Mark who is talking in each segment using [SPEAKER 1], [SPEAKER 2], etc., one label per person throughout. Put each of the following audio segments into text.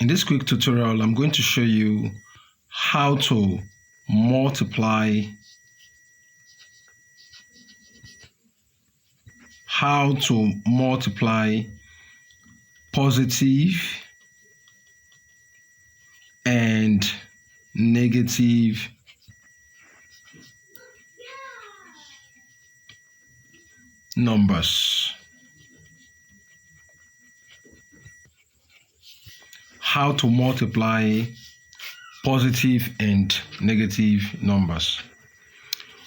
[SPEAKER 1] In this quick tutorial, I'm going to show you how to multiply positive and negative numbers. How to multiply positive and negative numbers.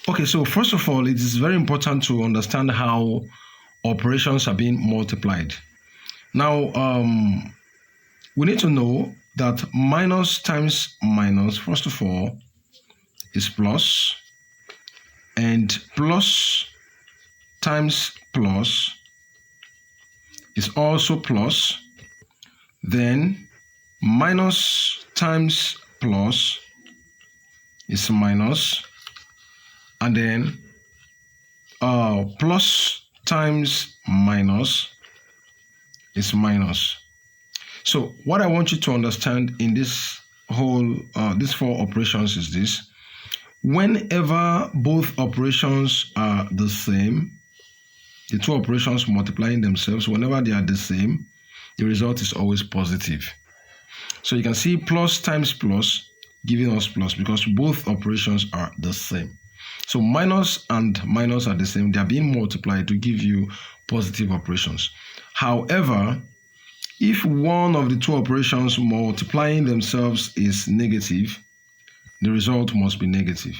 [SPEAKER 1] Okay, so first of all, it is very important to understand how operations are being multiplied. Now, we need to know that minus times minus, first of all, is plus, and plus times plus is also plus. Then minus times plus is minus, and then plus times minus is minus. So what I want you to understand in this whole these four operations is this: whenever both operations are the same, the two operations multiplying themselves, whenever they are the same, the result is always positive. So you can see plus times plus giving us plus because both operations are the same. So minus and minus are the same. They are being multiplied to give you positive operations. However, if one of the two operations multiplying themselves is negative, the result must be negative.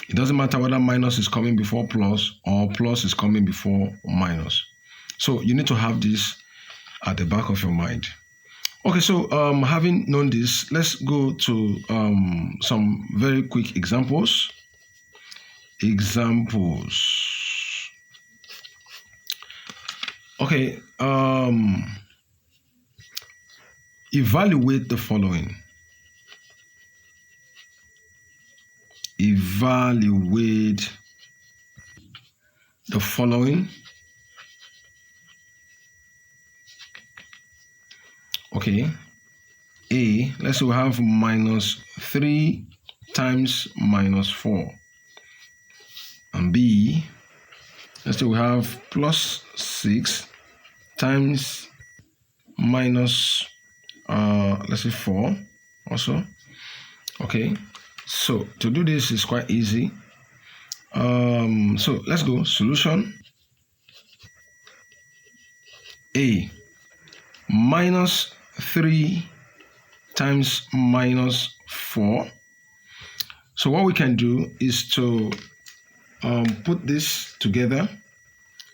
[SPEAKER 1] It doesn't matter whether minus is coming before plus or plus is coming before minus. So you need to have this at the back of your mind. Okay, so having known this, let's go to some very quick examples. Okay, evaluate the following. Evaluate the following. Okay, A, let's say we have minus 3 times minus 4. And B, let's say we have plus 6 times minus, let's say 4 also. Okay, so to do this is quite easy. So let's go. Solution. A, minus 3 times minus 4. So what we can do is to put this together.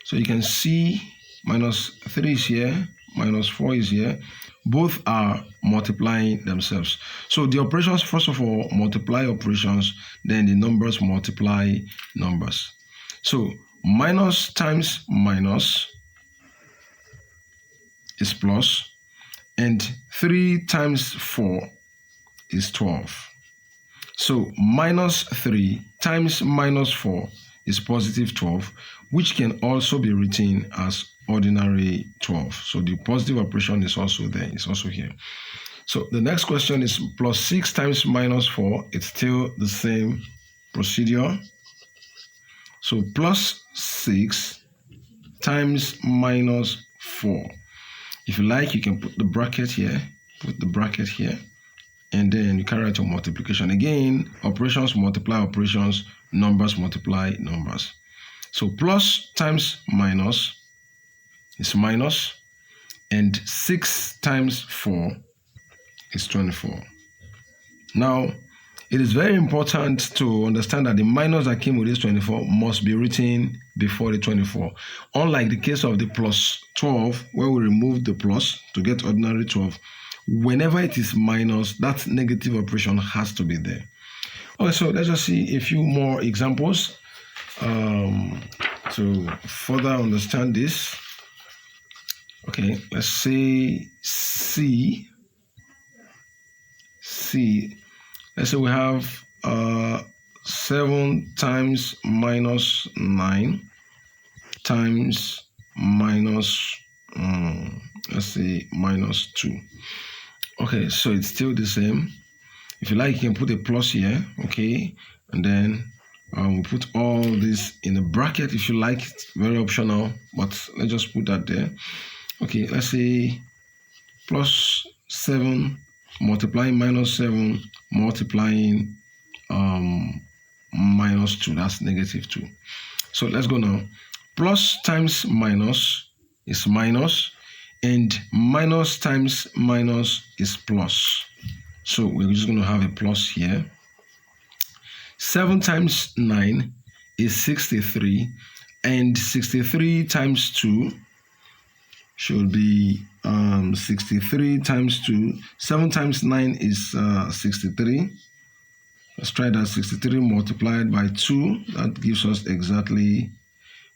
[SPEAKER 1] So you can see minus 3 is here, minus 4 is here. Both are multiplying themselves. So the operations, first of all, multiply operations, then the numbers multiply numbers. So minus times minus is plus, and 3 times 4 is 12. So minus 3 times minus 4 is positive 12, which can also be written as ordinary 12. So the positive operation is also there, it's also here. So the next question is plus 6 times minus 4. It's still the same procedure. So plus 6 times minus 4. If you like, you can put the bracket here, and then you carry out your multiplication. Again, operations multiply operations, numbers multiply numbers. So plus times minus is minus, and 6 times 4 is 24. Now, it is very important to understand that the minus that came with this 24 must be written before the 24. Unlike the case of the plus 12, where we remove the plus to get ordinary 12, whenever it is minus, that negative operation has to be there. Okay, so let's just see a few more examples to further understand this. Okay, let's say C. Let's say we have 7 times minus 9 times minus, let's say minus 2. Okay, so it's still the same. If you like, you can put a plus here, okay, and then we'll put all this in a bracket if you like. It's very optional, but let's just put that there. Okay, let's say plus 7 multiplying minus 7 multiplying minus 2, that's negative 2. So let's go now. Plus times minus is minus, and minus times minus is plus. So we're just going to have a plus here. 7 times 9 is 63, and 63 times 2 should be 63 times 2. 7 times 9 is 63. Let's try that. 63 multiplied by 2, that gives us exactly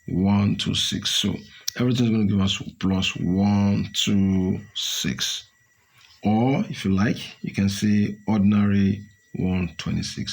[SPEAKER 1] 126. So everything's going to give us plus 126. Or if you like, you can say ordinary 126.